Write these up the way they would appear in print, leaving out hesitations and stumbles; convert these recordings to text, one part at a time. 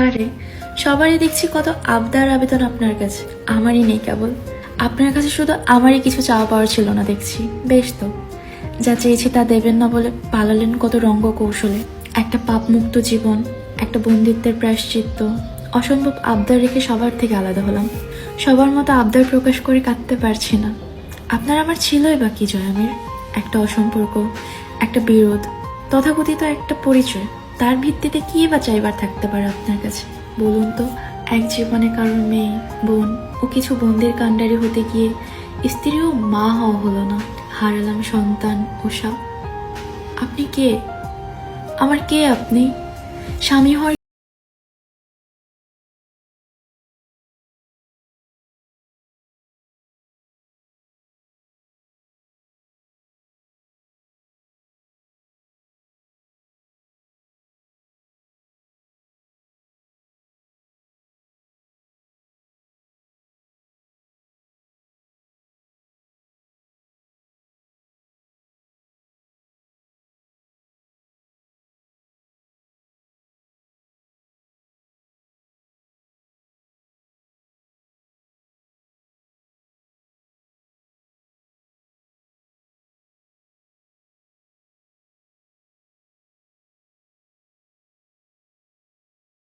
আরে সবারই দেখছি কত আবদার আবেদন আপনার কাছে, আমারই নেই কেবল। আপনার কাছে শুধু আমারই কিছু চাওয়া পাওয়ার ছিল না দেখছি। বেশ তো, যা চেয়েছি তা দেবেন না বলে পালালেন কত রঙ্গ কৌশলে। একটা পাপমুক্ত জীবন, একটা বন্দিত্বের প্রায়শ্চিত্ত, অসম্ভব আবদার রেখে সবার থেকে আলাদা হলাম। সবার মতো আবদার প্রকাশ করে কাঁদতে পারছি না। আপনার আমার ছিলই বা কি জয়ামির? একটা অসম্পর্ক, একটা বিরোধ, তথাকথিত একটা পরিচয়। তার ভিত্তিতে কি বা চাইবার থাকতে পারে আপনার কাছে বলুন তো? এক জীবনে কারোর মেয়ে, বোন ও কিছু বন্দির কাণ্ডারি হতে গিয়ে স্ত্রী ও মা হওয়া হলো না, হারালাম সন্তান উষা। আপনি কে? আমার কে আপনি? স্বামী হওয়ার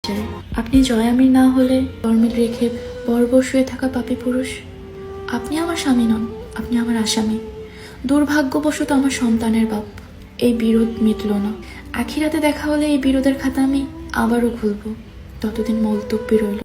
চাই? আপনি জয়ামির না হলে ধর্মের রেখে বর্বর শুয়ে থাকা পাপী পুরুষ। আপনি আমার স্বামী নন, আপনি আমার আসামি। দুর্ভাগ্যবশত আমার সন্তানের বাপ। এই বিরোধ মিটল না। আখিরাতে দেখা হলে এই বিরোধের খাতা আমি আবারও খুলব। ততদিন মলতব্যি রইল।